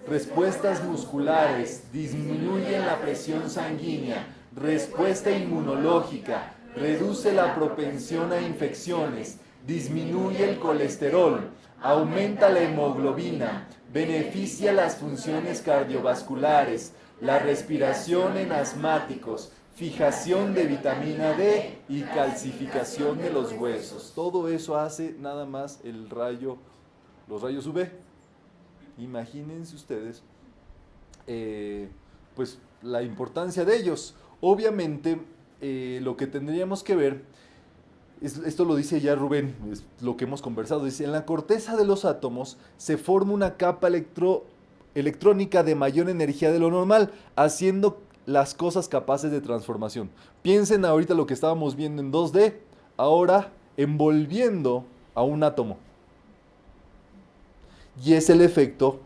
Respuestas musculares, disminuyen la presión sanguínea, respuesta inmunológica, reduce la propensión a infecciones, disminuye el colesterol, aumenta la hemoglobina, beneficia las funciones cardiovasculares, la respiración en asmáticos, fijación de vitamina D y calcificación de los huesos. Todo eso hace nada más el rayo los rayos UV. Imagínense ustedes, pues la importancia de ellos. Obviamente, lo que tendríamos que ver, esto lo dice ya Rubén, es lo que hemos conversado, dice, en la corteza de los átomos se forma una capa electrónica de mayor energía de lo normal, haciendo las cosas capaces de transformación. Piensen ahorita lo que estábamos viendo en 2D, ahora envolviendo a un átomo. Y es el efecto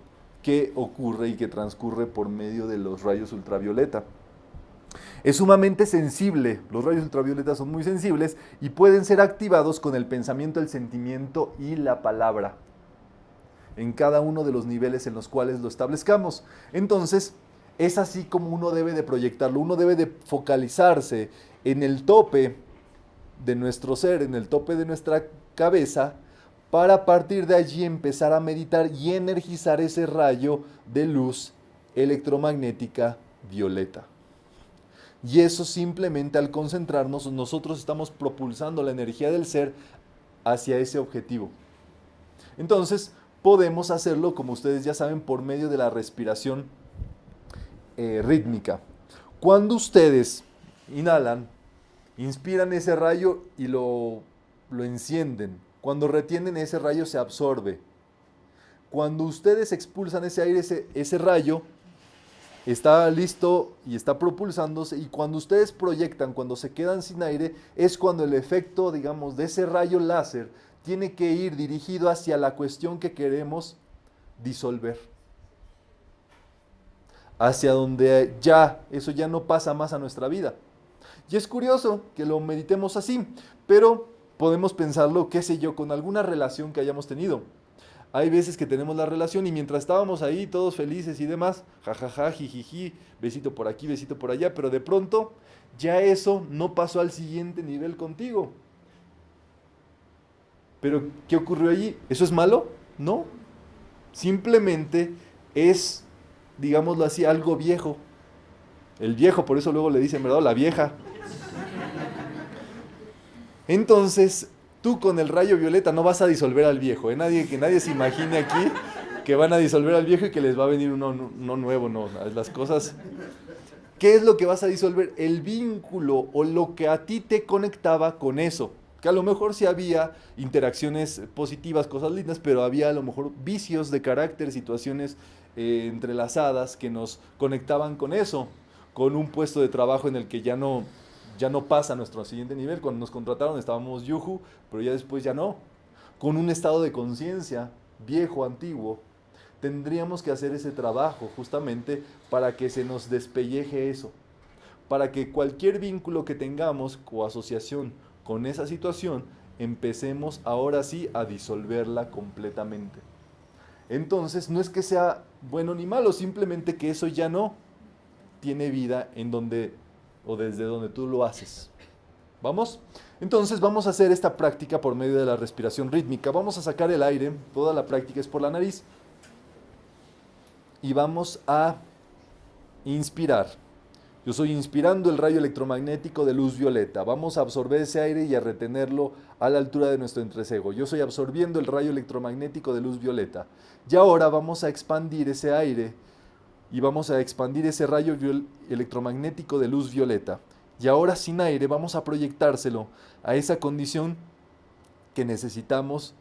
que ocurre y que transcurre por medio de los rayos ultravioleta. Es sumamente sensible, los rayos ultravioleta son muy sensibles y pueden ser activados con el pensamiento, el sentimiento y la palabra, en cada uno de los niveles en los cuales lo establezcamos. Entonces, es así como uno debe de proyectarlo, uno debe de focalizarse en el tope de nuestro ser, en el tope de nuestra cabeza, para a partir de allí empezar a meditar y energizar ese rayo de luz electromagnética violeta. Y eso simplemente al concentrarnos, nosotros estamos propulsando la energía del ser hacia ese objetivo. Entonces, podemos hacerlo, como ustedes ya saben, por medio de la respiración rítmica. Cuando ustedes inhalan, inspiran ese rayo y lo encienden. Cuando retienen, ese rayo se absorbe. Cuando ustedes expulsan ese aire, ese rayo está listo y está propulsándose, y cuando ustedes proyectan, cuando se quedan sin aire, es cuando el efecto, digamos, de ese rayo láser tiene que ir dirigido hacia la cuestión que queremos disolver. Hacia donde ya, eso ya no pasa más a nuestra vida. Y es curioso que lo meditemos así, pero podemos pensarlo, qué sé yo, con alguna relación que hayamos tenido. Hay veces que tenemos la relación y mientras estábamos ahí todos felices y demás, jajaja, jijiji, besito por aquí, besito por allá, pero de pronto ya eso no pasó al siguiente nivel contigo. Pero, ¿qué ocurrió allí? ¿Eso es malo? No. Simplemente es, digámoslo así, algo viejo. El viejo, por eso luego le dicen, ¿verdad? La vieja. Entonces, tú con el rayo violeta no vas a disolver al viejo, ¿eh? Que nadie se imagine aquí que van a disolver al viejo y que les va a venir uno nuevo, no. Las cosas... ¿Qué es lo que vas a disolver? El vínculo o lo que a ti te conectaba con eso. Que a lo mejor sí había interacciones positivas, cosas lindas, pero había a lo mejor vicios de carácter, situaciones entrelazadas que nos conectaban con eso. Con un puesto de trabajo en el que ya no pasa a nuestro siguiente nivel. Cuando nos contrataron estábamos yuju, pero ya después ya no. Con un estado de conciencia viejo, antiguo, tendríamos que hacer ese trabajo justamente para que se nos despelleje eso. Para que cualquier vínculo que tengamos o asociación con esa situación, empecemos ahora sí a disolverla completamente. Entonces, no es que sea bueno ni malo, simplemente que eso ya no tiene vida en donde o desde donde tú lo haces. ¿Vamos? Entonces vamos a hacer esta práctica por medio de la respiración rítmica. Vamos a sacar el aire, toda la práctica es por la nariz. Y vamos a inspirar. Yo estoy inspirando el rayo electromagnético de luz violeta. Vamos a absorber ese aire y a retenerlo a la altura de nuestro entrecejo. Yo estoy absorbiendo el rayo electromagnético de luz violeta. Y ahora vamos a expandir ese aire y vamos a expandir ese rayo electromagnético de luz violeta. Y ahora sin aire vamos a proyectárselo a esa condición que necesitamos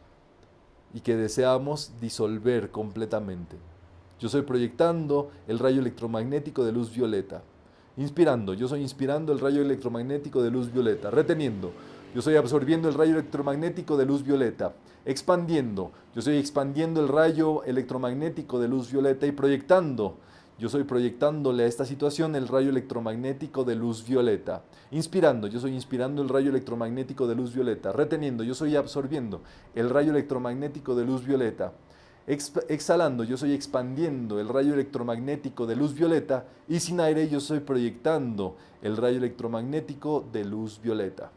y que deseamos disolver completamente. Yo estoy proyectando el rayo electromagnético de luz violeta. Inspirando, yo estoy inspirando el rayo electromagnético de luz violeta. Reteniendo, yo estoy absorbiendo el rayo electromagnético de luz violeta. Expandiendo, yo estoy expandiendo el rayo electromagnético de luz violeta y proyectando. Yo estoy proyectándole a esta situación el rayo electromagnético de luz violeta. Inspirando, yo estoy inspirando el rayo electromagnético de luz violeta. Reteniendo, yo estoy absorbiendo el rayo electromagnético de luz violeta. Exhalando, yo estoy expandiendo el rayo electromagnético de luz violeta. Y sin aire, yo estoy proyectando el rayo electromagnético de luz violeta.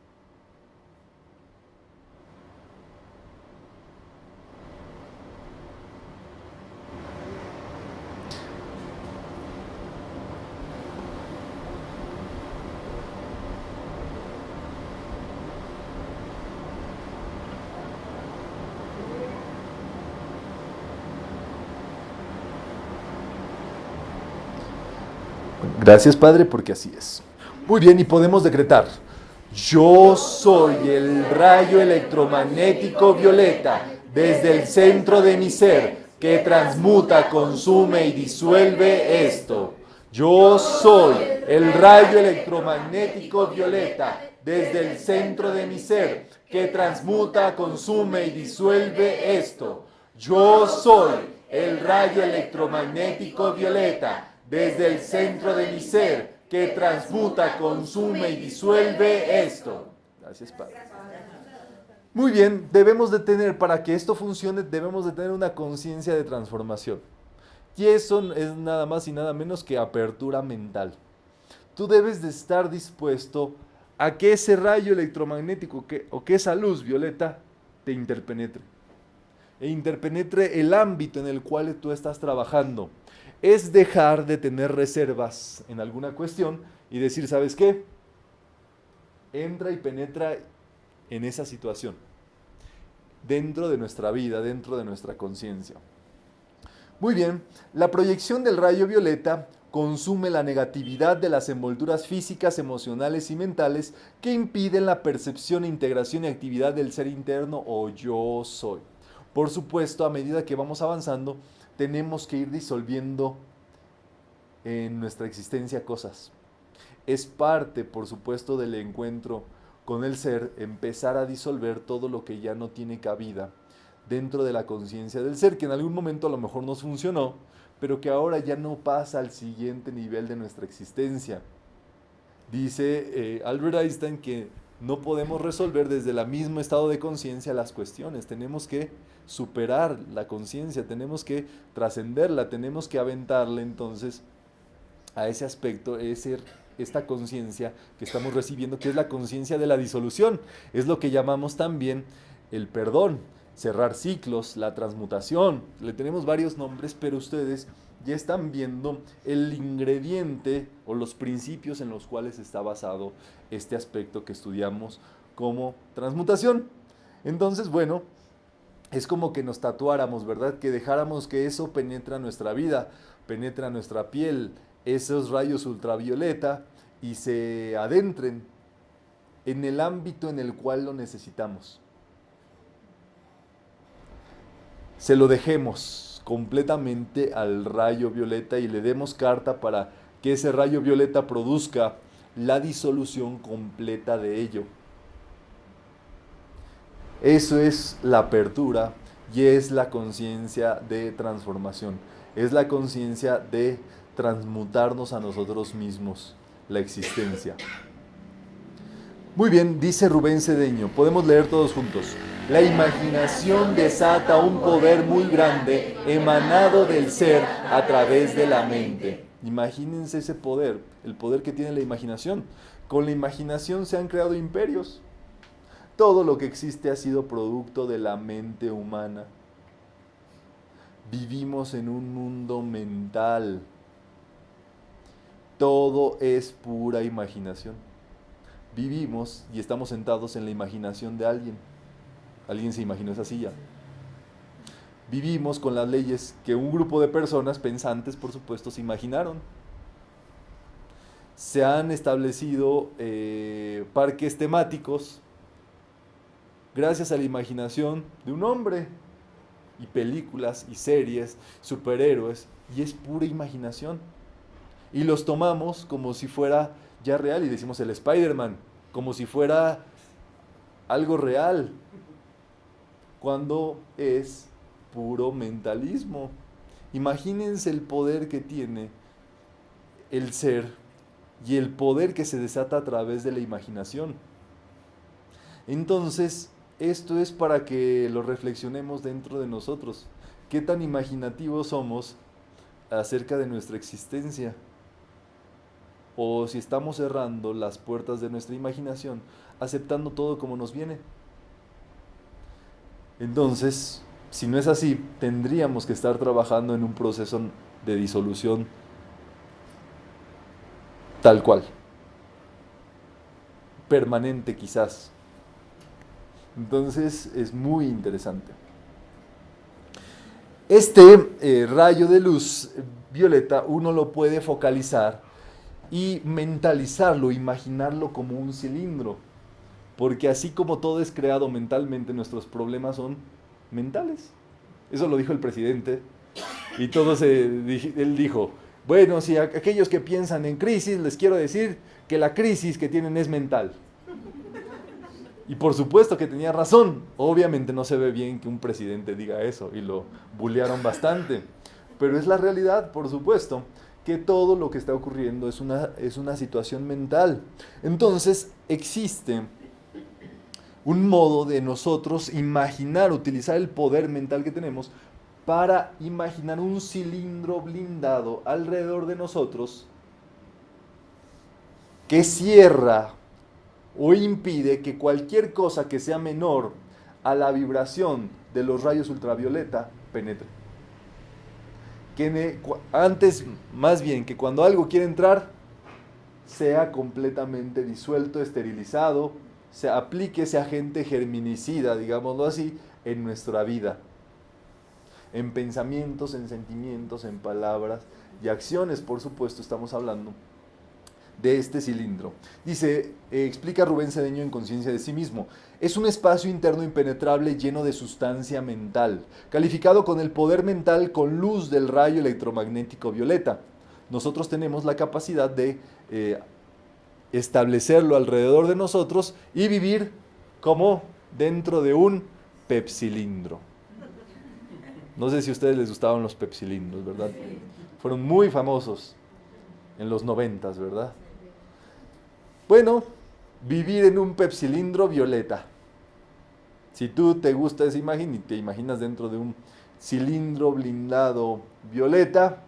Gracias, Padre, porque así es. Muy bien, y podemos decretar: yo soy el rayo electromagnético violeta desde el centro de mi ser que transmuta, consume y disuelve esto. Yo soy el rayo electromagnético violeta desde el centro de mi ser que transmuta, consume y disuelve esto. Yo soy el rayo electromagnético violeta desde el centro de mi ser que transmuta, consume y disuelve esto. Gracias, Padre. Muy bien, debemos de tener, para que esto funcione, debemos de tener una conciencia de transformación. Y eso es nada más y nada menos que apertura mental. Tú debes de estar dispuesto a que ese rayo electromagnético o que esa luz violeta te interpenetre. E interpenetre el ámbito en el cual tú estás trabajando. Es dejar de tener reservas en alguna cuestión y decir, ¿sabes qué? Entra y penetra en esa situación, dentro de nuestra vida, dentro de nuestra conciencia. Muy bien, la proyección del rayo violeta consume la negatividad de las envolturas físicas, emocionales y mentales que impiden la percepción, integración y actividad del ser interno o yo soy. Por supuesto, a medida que vamos avanzando, tenemos que ir disolviendo en nuestra existencia cosas. Es parte, por supuesto, del encuentro con el ser, empezar a disolver todo lo que ya no tiene cabida dentro de la conciencia del ser, que en algún momento a lo mejor nos funcionó, pero que ahora ya no pasa al siguiente nivel de nuestra existencia. Dice Albert Einstein que no podemos resolver desde el mismo estado de conciencia las cuestiones, tenemos que superar la conciencia, tenemos que trascenderla, tenemos que aventarle entonces a ese aspecto, esta conciencia que estamos recibiendo, que es la conciencia de la disolución, es lo que llamamos también el perdón, cerrar ciclos, la transmutación, le tenemos varios nombres, pero ustedes ya están viendo el ingrediente o los principios en los cuales está basado este aspecto que estudiamos como transmutación. Entonces, bueno, es como que nos tatuáramos, ¿verdad? Que dejáramos que eso penetre a nuestra vida, penetre a nuestra piel, esos rayos ultravioleta, y se adentren en el ámbito en el cual lo necesitamos. Se lo dejemos completamente al rayo violeta y le demos carta para que ese rayo violeta produzca la disolución completa de ello. Eso es la apertura y es la conciencia de transformación. Es la conciencia de transmutarnos a nosotros mismos, la existencia. Muy bien, dice Rubén Cedeño, podemos leer todos juntos. La imaginación desata un poder muy grande emanado del ser a través de la mente. Imagínense ese poder, el poder que tiene la imaginación. Con la imaginación se han creado imperios. Todo lo que existe ha sido producto de la mente humana. Vivimos en un mundo mental. Todo es pura imaginación. Vivimos y estamos sentados en la imaginación de alguien. Alguien se imaginó esa silla. Vivimos con las leyes que un grupo de personas pensantes, por supuesto, se imaginaron. Se han establecido parques temáticos gracias a la imaginación de un hombre. Y películas y series, superhéroes, y es pura imaginación. Y los tomamos como si fuera ya real y decimos el Spider-Man, como si fuera algo real, cuando es puro mentalismo. Imagínense el poder que tiene el ser y el poder que se desata a través de la imaginación. Entonces, esto es para que lo reflexionemos dentro de nosotros. ¿Qué tan imaginativos somos acerca de nuestra existencia? O si estamos cerrando las puertas de nuestra imaginación, aceptando todo como nos viene. Entonces, si no es así, tendríamos que estar trabajando en un proceso de disolución tal cual, permanente quizás. Entonces es muy interesante. Este rayo de luz violeta uno lo puede focalizar y mentalizarlo, imaginarlo como un cilindro. Porque así como todo es creado mentalmente, nuestros problemas son mentales. Eso lo dijo el presidente. Y él dijo, bueno, si a aquellos que piensan en crisis, les quiero decir que la crisis que tienen es mental. Y por supuesto que tenía razón. Obviamente no se ve bien que un presidente diga eso y lo bullearon bastante. Pero es la realidad, por supuesto, que todo lo que está ocurriendo es una situación mental. Entonces existe un modo de nosotros imaginar, utilizar el poder mental que tenemos para imaginar un cilindro blindado alrededor de nosotros que cierra o impide que cualquier cosa que sea menor a la vibración de los rayos ultravioleta penetre. Antes, más bien, que cuando algo quiere entrar, sea completamente disuelto, esterilizado, se aplique ese agente germinicida, digámoslo así, en nuestra vida. En pensamientos, en sentimientos, en palabras y acciones, por supuesto, estamos hablando de este cilindro. Dice, explica Rubén Cedeño en Conciencia de sí mismo, es un espacio interno impenetrable lleno de sustancia mental, calificado con el poder mental con luz del rayo electromagnético violeta. Nosotros tenemos la capacidad de establecerlo alrededor de nosotros y vivir como dentro de un pepsilindro. No sé si a ustedes les gustaban los pepsilindros, ¿verdad? Fueron muy famosos en los 90s, ¿verdad? Bueno, vivir en un pepsilindro violeta. Si tú te gusta esa imagen y te imaginas dentro de un cilindro blindado violeta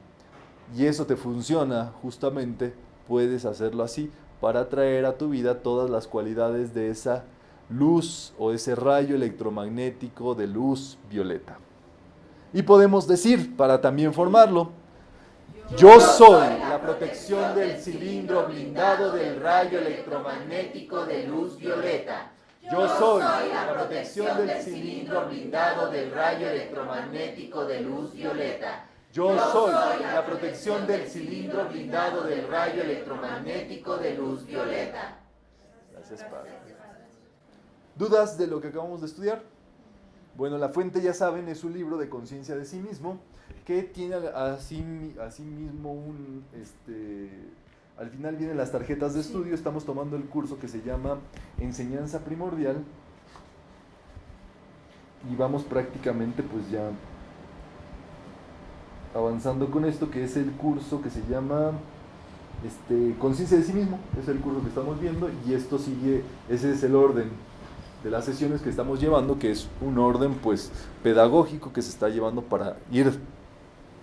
y eso te funciona, justamente puedes hacerlo así para traer a tu vida todas las cualidades de esa luz o ese rayo electromagnético de luz violeta. Y podemos decir, para también formarlo, yo soy la protección del cilindro blindado del rayo electromagnético de luz violeta. Yo soy la protección del cilindro blindado del rayo electromagnético de luz violeta. Yo soy la protección del cilindro blindado del rayo electromagnético de luz violeta. Gracias, Padre. ¿Dudas de lo que acabamos de estudiar? Bueno, la fuente, ya saben, es un libro de conciencia de sí mismo que tiene así mismo al final vienen las tarjetas de estudio. Estamos tomando el curso que se llama Enseñanza Primordial y vamos prácticamente pues ya avanzando con esto, que es el curso que se llama Conciencia de sí mismo. Es el curso que estamos viendo y esto sigue, ese es el orden de las sesiones que estamos llevando, que es un orden pues pedagógico que se está llevando para ir.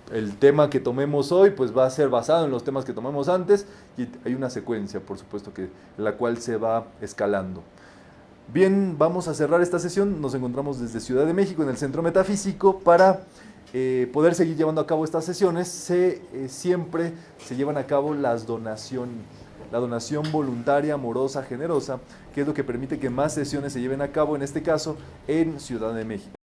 El tema que tomemos hoy pues va a ser basado en los temas que tomamos antes y hay una secuencia, por supuesto, en la cual se va escalando. Bien, vamos a cerrar esta sesión. Nos encontramos desde Ciudad de México en el Centro Metafísico para poder seguir llevando a cabo estas sesiones. Siempre se llevan a cabo las donaciones. La donación voluntaria, amorosa, generosa, que es lo que permite que más sesiones se lleven a cabo, en este caso, en Ciudad de México.